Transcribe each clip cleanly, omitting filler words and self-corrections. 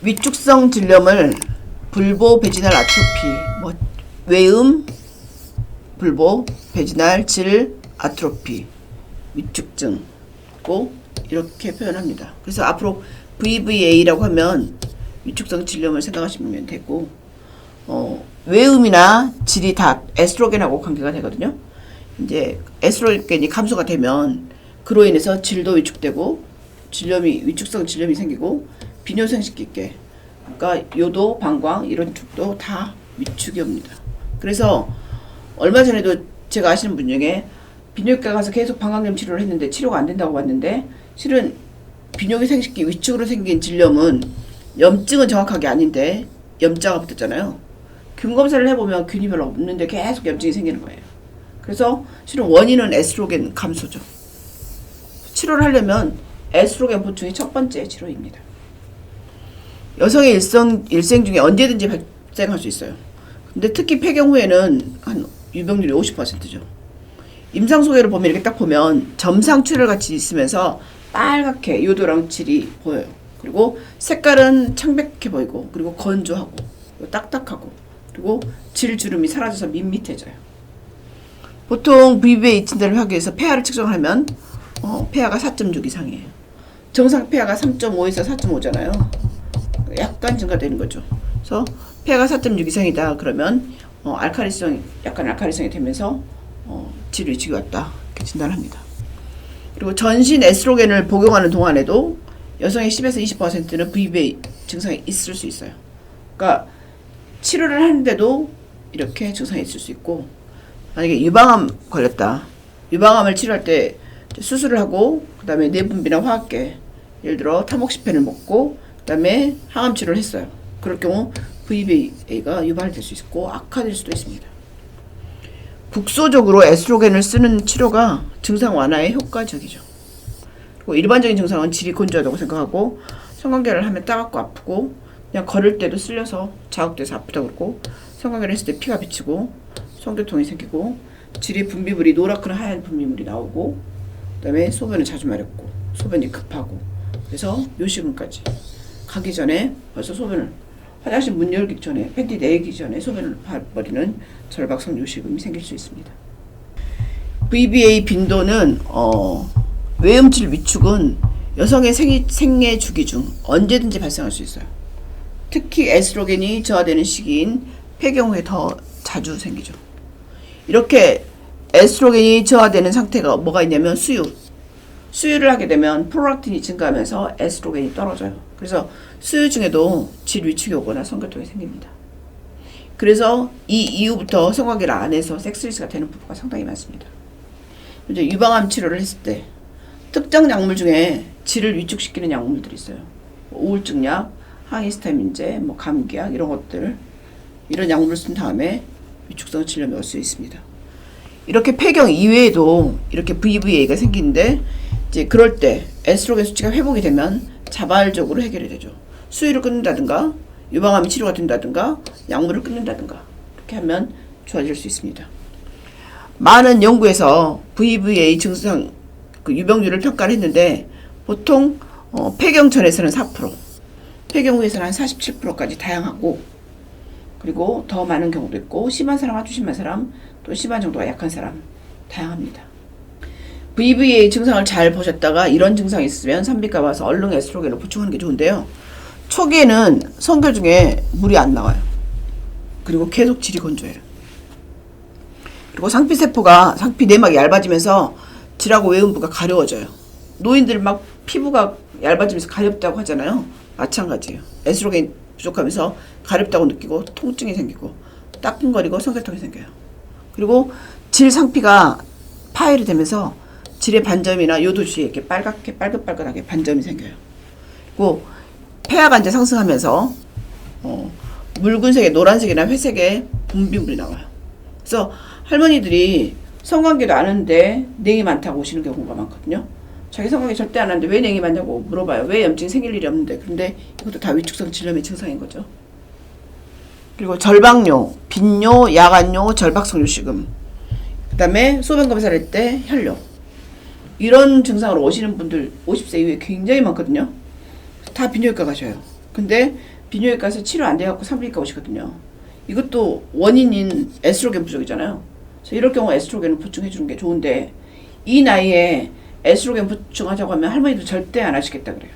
위축성 질염을 불보 베지날 아트로피, 뭐 외음, 불보, 베지날, 질, 아트로피, 위축증고 이렇게 표현합니다. 그래서 앞으로 VVA라고 하면 위축성 질염을 생각하시면 되고, 외음이나 질이 다 에스트로겐하고 관계가 되거든요. 이제 에스트로겐이 감소가 되면 그로 인해서 질도 위축되고 위축성 질염이 생기고 비뇨 생식기계, 그러니까 요도, 방광 이런 쪽도 다 위축이 옵니다. 그래서 얼마 전에도 제가 아시는 분 중에 비뇨기과 가서 계속 방광염 치료를 했는데 치료가 안 된다고 봤는데, 실은 비뇨기 생식기 위축으로 생긴 질염은 염증은 정확하게 아닌데 염자가 붙었잖아요. 균 검사를 해보면 균이 별로 없는데 계속 염증이 생기는 거예요. 그래서 실은 원인은 에스트로겐 감소죠. 치료를 하려면 에스트로겐 보충이 첫 번째 치료입니다. 여성의 일생 중에 언제든지 발생할 수 있어요. 근데 특히 폐경 후에는 한 유병률이 50%죠. 임상 소개를 보면 이렇게 딱 보면 점상 출혈 같이 있으면서 빨갛게 요도랑 질이 보여요. 그리고 색깔은 창백해 보이고, 그리고 건조하고 딱딱하고, 그리고 질 주름이 사라져서 밋밋해져요. 보통 VVA 진단을 하기 위해서 폐하를 측정하면 폐하가 4.6 이상이에요. 정상 폐하가 3.5에서 4.5잖아요. 약간 증가되는 거죠. 그래서 폐하가 4.6 이상이다 그러면 약간 알칼리성이 되면서 질 위축이 왔다 이렇게 진단합니다. 그리고 전신 에스트로겐을 복용하는 동안에도 여성의 10에서 20%는 VVA 증상이 있을 수 있어요. 그러니까 치료를 하는데도 이렇게 증상이 있을 수 있고, 만약에 유방암 걸렸다. 유방암을 치료할 때 수술을 하고 그 다음에 내분비나 화학계, 예를 들어 타목시펜을 먹고 그 다음에 항암 치료를 했어요. 그럴 경우 VVA가 유발될 수 있고 악화될 수도 있습니다. 국소적으로 에스트로겐을 쓰는 치료가 증상 완화에 효과적이죠. 그리고 일반적인 증상은 질이 건조하다고 생각하고, 성관계를 하면 따갑고 아프고, 그냥 걸을 때도 쓸려서 자극돼서 아프다고 그러고, 성관계를 했을 때 피가 비치고 성교통이 생기고, 질의 분비물이 노랗거나 하얀 분비물이 나오고, 그 다음에 소변은 자주 마렵고 소변이 급하고, 그래서 요식음까지 가기 전에 벌써 화장실 문 열기 전에, 팬티 내기 전에 소변을 버리는 절박성 요식음이 생길 수 있습니다. VVA 빈도는 외음질 위축은 여성의 생애 주기 중 언제든지 발생할 수 있어요. 특히 에스트로겐이 저하되는 시기인 폐경 후에 더 자주 생기죠. 이렇게 에스트로겐이 저하되는 상태가 뭐가 있냐면 수유를 하게 되면 프롤락틴이 증가하면서 에스트로겐이 떨어져요. 그래서 수유 중에도 질 위축이 오거나 성교통이 생깁니다. 그래서 이 이후부터 성관계를 안 해서 섹스리스가 되는 부부가 상당히 많습니다. 이제 유방암 치료를 했을 때 특정 약물 중에 질을 위축시키는 약물들이 있어요. 우울증약, 항히스타민제, 감기약 이런 것들, 이런 약물을 쓴 다음에 위축성 질염이 올 수 있습니다. 이렇게 폐경 이외에도 이렇게 VVA가 생기는데, 이제 그럴 때 에스트로겐 수치가 회복이 되면 자발적으로 해결이 되죠. 수유를 끊는다든가, 유방암이 치료가 된다든가, 약물을 끊는다든가, 이렇게 하면 좋아질 수 있습니다. 많은 연구에서 VVA 증상 유병률을 평가를 했는데, 보통 폐경 전에서는 4%, 폐경 후에서는 한 47%까지 다양하고, 그리고 더 많은 경우도 있고, 심한 사람, 아주 심한 사람, 또 심한 정도가 약한 사람, 다양합니다. VVA 증상을 잘 보셨다가 이런 증상이 있으면 산부인과 와서 얼른 에스트로겐을 보충하는 게 좋은데요. 초기에는 성교 중에 물이 안 나와요. 그리고 계속 질이 건조해요. 그리고 상피 내막이 얇아지면서 질하고 외음부가 가려워져요. 노인들 막 피부가 얇아지면서 가렵다고 하잖아요. 마찬가지예요. 에스트로겐 부족하면서 가렵다고 느끼고 통증이 생기고 따끔거리고 성교통이 생겨요. 그리고 질 상피가 파열이 되면서 질의 반점이나 요도 주위에 이렇게 빨갛게 반점이 생겨요. 그리고 폐하가 이제 상승하면서 묽은색의 노란색이나 회색의 분비물이 나와요. 그래서 할머니들이 성관계도 안 하는데 냉이 많다고 오시는 경우가 많거든요. 자기 성관계 절대 안 하는데 왜 냉이 많냐고 물어봐요. 왜 염증이 생길 일이 없는데. 그런데 이것도 다 위축성 질염의 증상인 거죠. 그리고 절박뇨, 빈뇨, 야간뇨, 절박성 요식음, 그 다음에 소변 검사를 할 때 혈뇨, 이런 증상으로 오시는 분들 50세 이후에 굉장히 많거든요. 다 비뇨기과 가셔요. 근데 비뇨기과에서 치료 안 돼갖고 산부인과 오시거든요. 이것도 원인인 에스트로겐 부족이잖아요. 그래서 이럴 경우 에스트로겐을 보충해주는 게 좋은데 이 나이에 에스트로겐 보충하자고 하면 할머니도 절대 안 하시겠다 그래요.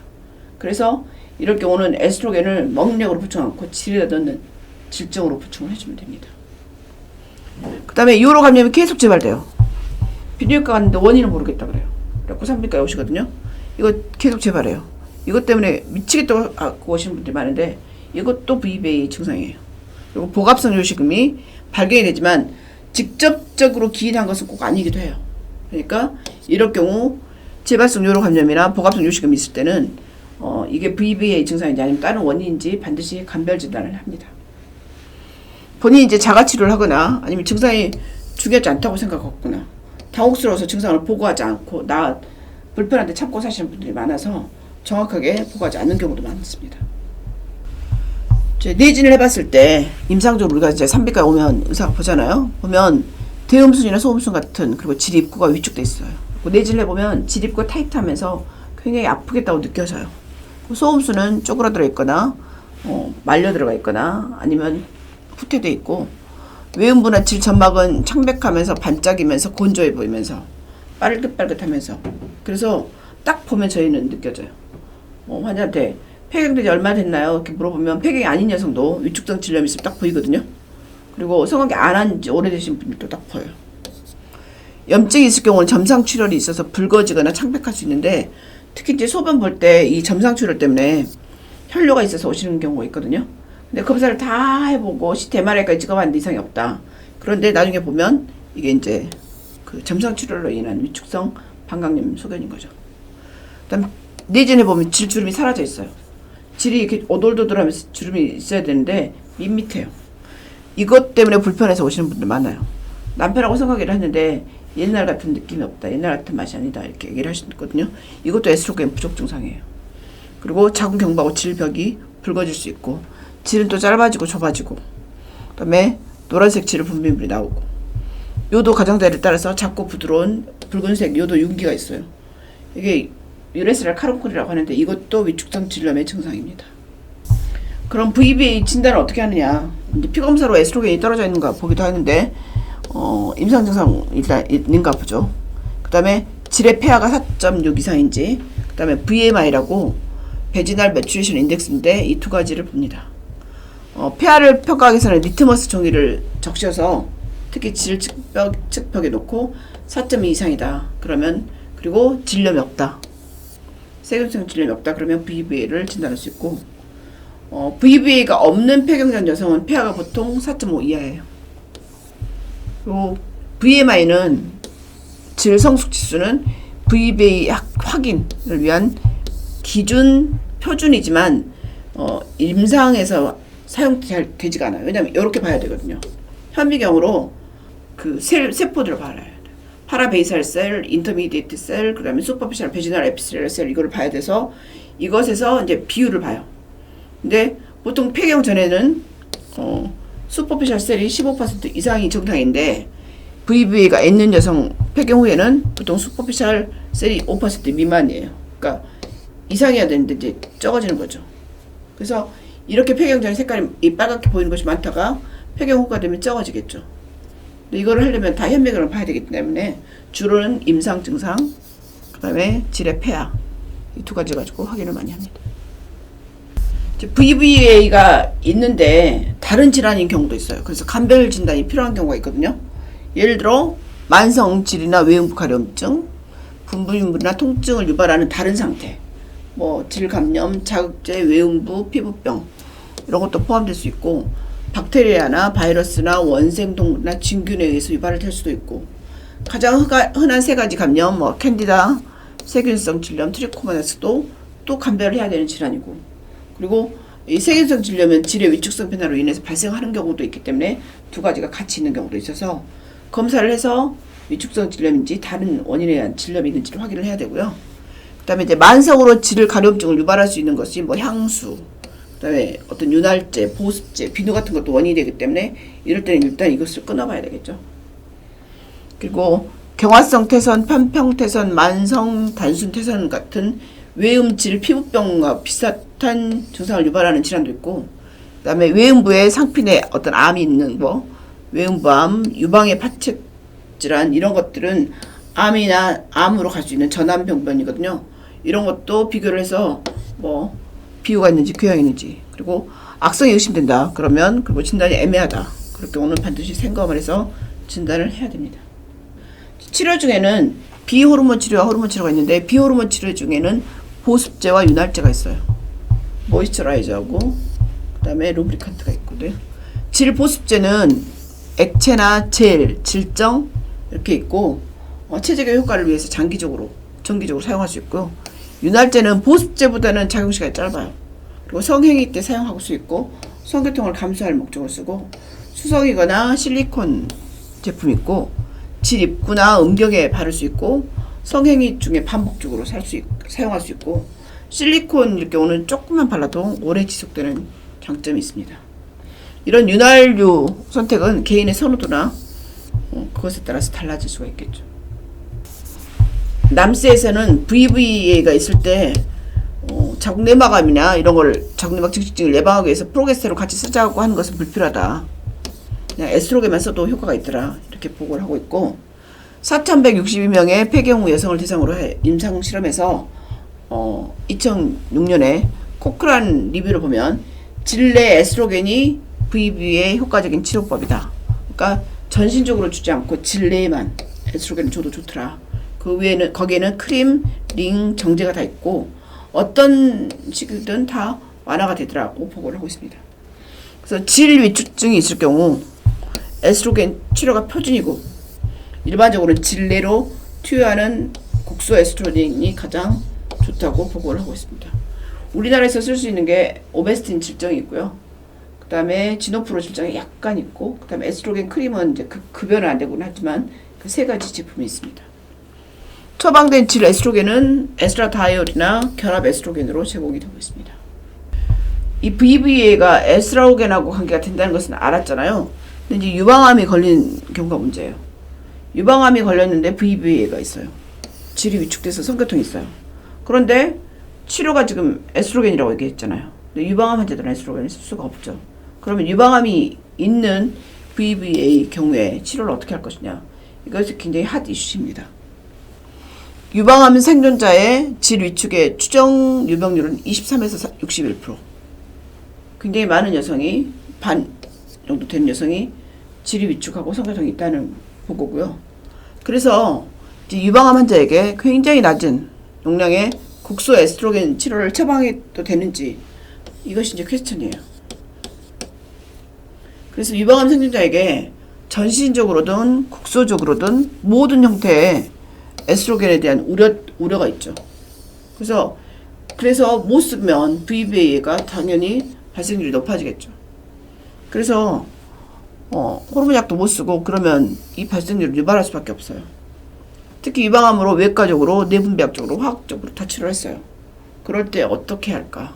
그래서 이럴 경우는 에스트로겐을 먹력으로 보충 않고 질에다 넣는 질정으로 보충을 해주면 됩니다. 그 다음에 요로 감염이 계속 재발돼요. 비뇨기과 갔는데 원인은 모르겠다 그래요. 그래서 산부인과에 오시거든요. 이거 계속 재발해요. 이것 때문에 미치겠다고 하고 오시는 분들이 많은데 이것도 VBA 증상이에요. 그리고 복압성 요실금이 발견이 되지만 직접적으로 기인한 것은 꼭 아니기도 해요. 그러니까 이럴 경우 재발성 요로 감염이나 복압성 요실금이 있을 때는 이게 VBA 증상인지 아니면 다른 원인인지 반드시 감별 진단을 합니다. 본인이 이제 자가치료를 하거나 아니면 증상이 중요하지 않다고 생각하거나 당혹스러워서 증상을 보고하지 않고 나 불편한데 참고 사시는 분들이 많아서 정확하게 보고하지 않는 경우도 많습니다. 내진을 해봤을 때 임상적으로 우리가 이제 산부인과에 오면 의사가 보잖아요. 보면 대음순이나 소음순 같은 그리고 질 입구가 위축돼 있어요. 내진을 해보면 질 입구가 타이트하면서 굉장히 아프겠다고 느껴져요. 소음순은 쪼그라들어 있거나 말려 들어가 있거나 아니면 후퇴돼 있고 외음부나 질 점막은 창백하면서 반짝이면서 건조해 보이면서 빨긋빨긋하면서 그래서 딱 보면 저희는 느껴져요. 환자한테 폐경된 지 얼마 됐나요? 이렇게 물어보면 폐경이 아닌 여성도 위축성 질염이 있으면 딱 보이거든요. 그리고 성관계 안 한 지 오래되신 분들도 딱 보여요. 염증이 있을 경우는 점상출혈이 있어서 붉어지거나 창백할 수 있는데 특히 이제 소변 볼 때 이 점상출혈 때문에 혈뇨가 있어서 오시는 경우가 있거든요. 근데 검사를 다 해보고 MRI까지 찍어봤는데 이상이 없다. 그런데 나중에 보면 이게 이제 그 점상출혈로 인한 위축성 방광염 소견인 거죠. 그다음 내진해 보면 질주름이 사라져 있어요. 질이 이렇게 오돌도돌하면서 주름이 있어야 되는데 밋밋해요. 이것 때문에 불편해서 오시는 분들 많아요. 남편하고 성관계를 했는데 옛날 같은 느낌이 없다. 옛날 같은 맛이 아니다. 이렇게 얘기를 하시거든요. 이것도 에스트로겐 부족 증상이에요. 그리고 자궁 경부하고 질벽이 붉어질 수 있고 질은 또 짧아지고 좁아지고 그다음에 노란색 질 분비물이 나오고 요도 가장자리에 따라서 작고 부드러운 붉은색 요도 윤기가 있어요. 이게 유레스랄 카론콜이라고 하는데 이것도 위축성 질염의 증상입니다. 그럼 VBA 진단을 어떻게 하느냐? 이제 피검사로 에스트로겐이 떨어져 있는가 보기도 하는데 임상 증상 일단 있는가 보죠. 그다음에 질의 폐하가 4.6 이상인지, 그다음에 VMI라고 베지날 매추레이션 인덱스인데 이 두 가지를 봅니다. 폐하를 평가하기 위해서는 리트머스 종이를 적셔서 특히 질 측벽에 놓고 4.2 이상이다. 그러면 그리고 질염이 없다. 세균성 질염이 없다. 그러면 VBA를 진단할 수 있고 VBA가 없는 폐경장 여성은 폐하가 보통 4.5 이하예요. 그리고 VMI는 질 성숙 지수는 VBA 확인을 위한 기준 표준이지만 임상에서 사용되지가 않아요. 왜냐하면 이렇게 봐야 되거든요. 현미경으로 그 세포들을 봐야 돼요. 파라베이살 셀, 인터미디에이트 셀, 그 다음에 슈퍼피셜 베지널 에피스렐 셀 이거를 봐야 돼서 이것에서 이제 비율을 봐요. 근데 보통 폐경 전에는 슈퍼피셜 셀이 15% 이상이 정상인데 VBA가 있는 여성 폐경 후에는 보통 슈퍼피셜 셀이 5% 미만이에요. 그러니까 이상해야 되는데 이제 적어지는 거죠. 그래서 이렇게 폐경 전에 색깔이 빨갛게 보이는 것이 많다가 폐경 후가 되면 적어지겠죠. 근데 이거를 하려면 다 현미경을 봐야 되기 때문에 주로는 임상 증상, 그 다음에 질의 폐하 이 두 가지 가지고 확인을 많이 합니다. VBA가 있는데 다른 질환인 경우도 있어요. 그래서 감별 진단이 필요한 경우가 있거든요. 예를 들어 만성질이나 외음부 가려움증, 분비물이나 통증을 유발하는 다른 상태, 뭐 질감염, 자극제, 외음부, 피부병 이런 것도 포함될 수 있고 박테리아나 바이러스나 원생동물이나 진균에 의해서 유발이 될 수도 있고 가장 흔한 세 가지 감염, 뭐 캔디다, 세균성 질염, 트리코모나스도 또 감별을 해야 되는 질환이고 그리고 이 세균성 질염은 질의 위축성 변화로 인해서 발생하는 경우도 있기 때문에 두 가지가 같이 있는 경우도 있어서 검사를 해서 위축성 질염인지 다른 원인에 의한 질염이 있는지를 확인을 해야 되고요. 그다음에 이제 만성으로 질 가려움증을 유발할 수 있는 것이 뭐 향수, 그다음에 어떤 윤활제, 보습제, 비누 같은 것도 원인이 되기 때문에 이럴 때는 일단 이것을 끊어봐야 되겠죠. 그리고 경화성 태선, 편평 태선, 만성 단순 태선 같은 외음질 피부병과 비슷한 증상을 유발하는 질환도 있고, 그다음에 외음부에 상핀에 어떤 암이 있는 거, 외음부암, 유방의 파체 질환 이런 것들은 암이나 암으로 갈 수 있는 전암병변이거든요. 이런 것도 비교를 해서 뭐 비유가 있는지 교양이 있는지, 그리고 악성이 의심된다 그러면 그리고 진단이 애매하다 그럴 경우는 반드시 생검을 해서 진단을 해야 됩니다. 치료 중에는 비호르몬 치료와 호르몬 치료가 있는데, 비호르몬 치료 중에는 보습제와 윤활제가 있어요. 모이스처라이저하고 그 다음에 루브리칸트가 있거든요. 질 보습제는 액체나 젤, 질정 이렇게 있고, 체질의 효과를 위해서 장기적으로 정기적으로 사용할 수 있고요. 윤활제는 보습제보다는 작용시간이 짧아요. 그리고 성행위 때 사용할 수 있고, 성교통을 감소할 목적으로 쓰고, 수성이거나 실리콘 제품 있고, 질 입구나 음경에 바를 수 있고, 성행위 중에 반복적으로 사용할 수 있고, 실리콘일 경우는 조금만 발라도 오래 지속되는 장점이 있습니다. 이런 윤활유 선택은 개인의 선호도나 그것에 따라서 달라질 수가 있겠죠. 남세에서는 VVA가 있을 때 자궁 내막암이나 이런 걸 자궁내막 증식증을 예방하기 위해서 프로게스테론 같이 쓰자고 하는 것은 불필요하다. 그냥 에스트로겐만 써도 효과가 있더라. 이렇게 보고를 하고 있고, 4,162명의 폐경 여성을 대상으로 임상 실험에서 2006년에 코크란 리뷰를 보면 질 내 에스트로겐이 VVA의 효과적인 치료법이다. 그러니까 전신적으로 주지 않고 질 내에만 에스트로겐을 줘도 좋더라. 그 외에는 거기에는 크림, 링, 정제가 다 있고 어떤 식이든 다 완화가 되더라고 보고를 하고 있습니다. 그래서 질 위축증이 있을 경우 에스트로겐 치료가 표준이고, 일반적으로는 질 내로 투여하는 국소 에스트로겐이 가장 좋다고 보고를 하고 있습니다. 우리나라에서 쓸 수 있는 게 오베스틴 질정이 있고요. 그 다음에 지노프로 질정이 약간 있고, 그 다음에 에스트로겐 크림은 이제 급여는 안 되곤 하지만 그 세 가지 제품이 있습니다. 처방된 질 에스트로겐은 에스트라다이올이나 결합 에스트로겐으로 제공이 되고 있습니다. 이 VVA가 에스트로겐하고 관계가 된다는 것은 알았잖아요. 근데 이제 유방암이 걸린 경우가 문제예요. 유방암이 걸렸는데 VVA가 있어요. 질이 위축돼서 성교통이 있어요. 그런데 치료가 지금 에스트로겐이라고 얘기했잖아요. 근데 유방암 환자들은 에스트로겐을 쓸 수가 없죠. 그러면 유방암이 있는 VVA 경우에 치료를 어떻게 할 것이냐. 이것이 굉장히 핫 이슈입니다. 유방암 생존자의 질 위축의 추정 유병률은 23에서 61%. 굉장히 많은 여성이, 반 정도 되는 여성이 질이 위축하고 성교통이 있다는 보고고요. 그래서 이제 유방암 환자에게 굉장히 낮은 용량의 국소 에스트로겐 치료를 처방해도 되는지, 이것이 이제 퀘스천이에요. 그래서 유방암 생존자에게 전신적으로든 국소적으로든 모든 형태의 에스트로겐에 대한 우려가 있죠. 그래서 못 쓰면 VVA가 당연히 발생률이 높아지겠죠. 그래서 호르몬 약도 못 쓰고 그러면 이 발생률을 유발할 수밖에 없어요. 특히 유방암으로 외과적으로, 내분비학적으로, 화학적으로 다 치료를 했어요. 그럴 때 어떻게 할까?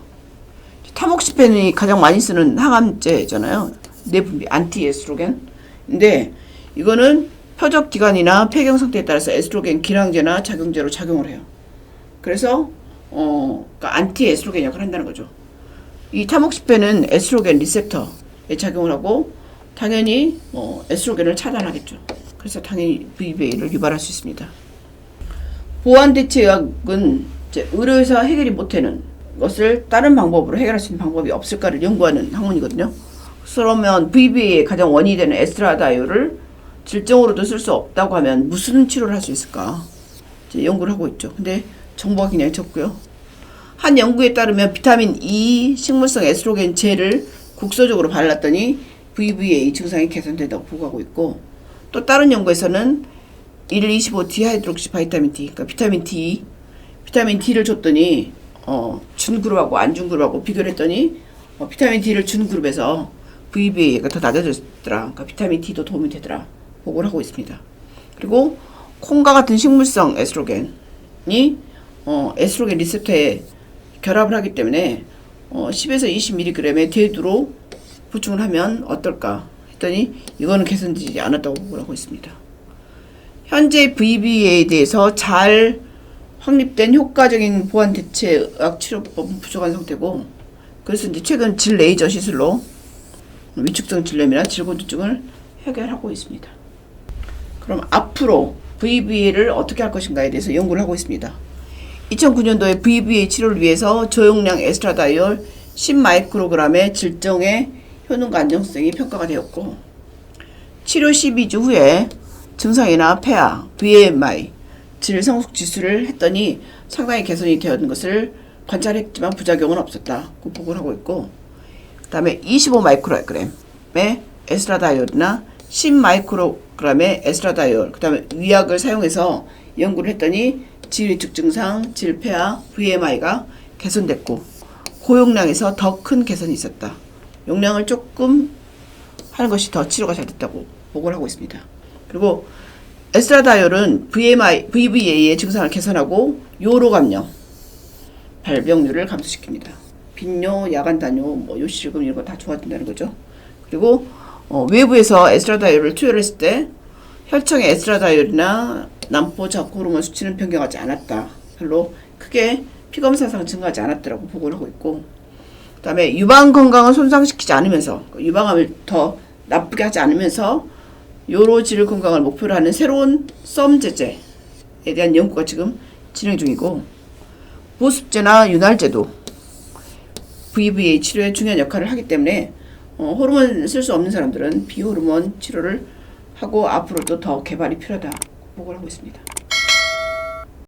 타목시펜이 가장 많이 쓰는 항암제잖아요. 내분비 안티에스트로겐. 근데 이거는 표적 기간이나 폐경 상태에 따라서 에스트로겐 기량제나 작용제로 작용을 해요. 그래서 그러니까 안티에스트로겐 역할을 한다는 거죠. 이 타목시펜은 에스트로겐 리셉터에 작용을 하고 당연히 에스트로겐을 차단하겠죠. 그래서 당연히 VVA를 유발할 수 있습니다. 보완 대체약은 이제 의료에서 해결이 못되는 것을 다른 방법으로 해결할 수 있는 방법이 없을까를 연구하는 학문이거든요. 그러면 VVA의 가장 원인이 되는 에스트라다이올을 질정으로도 쓸 수 없다고 하면 무슨 치료를 할 수 있을까? 이제 연구를 하고 있죠. 근데 정보가 굉장히 적고요. 한 연구에 따르면 비타민 E 식물성 에스트로겐 젤을 국소적으로 발랐더니 VVA 증상이 개선된다고 보고하고 있고, 또 다른 연구에서는 1,25 디하이드록시 바이타민 D, 그러니까 비타민 D를 줬더니 준 그룹하고 안 준 그룹하고 비교를 했더니 비타민 D를 준 그룹에서 VVA가 더 낮아졌더라. 그러니까 비타민 D도 도움이 되더라. 보고를 하고 있습니다. 그리고 콩과 같은 식물성 에스트로겐이 에스트로겐 리셉터에 결합을 하기 때문에 10에서 20mg의 대두로 보충을 하면 어떨까 했더니 이거는 개선되지 않았다고 보고를 하고 있습니다. 현재 VVA에 대해서 잘 확립된 효과적인 보완 대체의학 치료법은 부족한 상태고, 그래서 이제 최근 질 레이저 시술로 위축성 질염이나 질곤두증을 해결하고 있습니다. 그럼 앞으로 VBA를 어떻게 할 것인가에 대해서 연구를 하고 있습니다. 2009년도에 VBA 치료를 위해서 저용량 에스트라다이올 10마이크로그램의 질정의 효능과 안정성이 평가가 되었고, 치료 12주 후에 증상이나 폐하, BMI, 질 성숙 지수를 했더니 상당히 개선이 되었는 것을 관찰했지만 부작용은 없었다고 보고를 하고 있고, 그 다음에 25마이크로그램의 에스트라다이올이나 10마이크로그램의 에스트라다이올, 그 다음에 위약을 사용해서 연구를 했더니 질위축 증상, 질폐하, BMI가 개선됐고 고용량에서 더 큰 개선이 있었다. 용량을 조금 하는 것이 더 치료가 잘 됐다고 보고를 하고 있습니다. 그리고 에스트라다이올은 VBA의 증상을 개선하고 요로 감염, 발병률을 감소시킵니다. 빈뇨, 야간 단뇨, 요실금 이런 거 다 좋아진다는 거죠. 그리고 외부에서 에스트라다이올을 투여했을 때 혈청의 에스트라다이올이나 난포적 호르몬 수치는 변경하지 않았다. 별로 크게 피검사상 증가하지 않았더라고 보고를 하고 있고, 그 다음에 유방 건강을 손상시키지 않으면서, 유방암을 더 나쁘게 하지 않으면서 요로질 건강을 목표로 하는 새로운 썸 제제에 대한 연구가 지금 진행 중이고, 보습제나 윤활제도 VBA 치료에 중요한 역할을 하기 때문에 호르몬 쓸 수 없는 사람들은 비호르몬 치료를 하고 앞으로도 더 개발이 필요하다 보고를 하고 있습니다.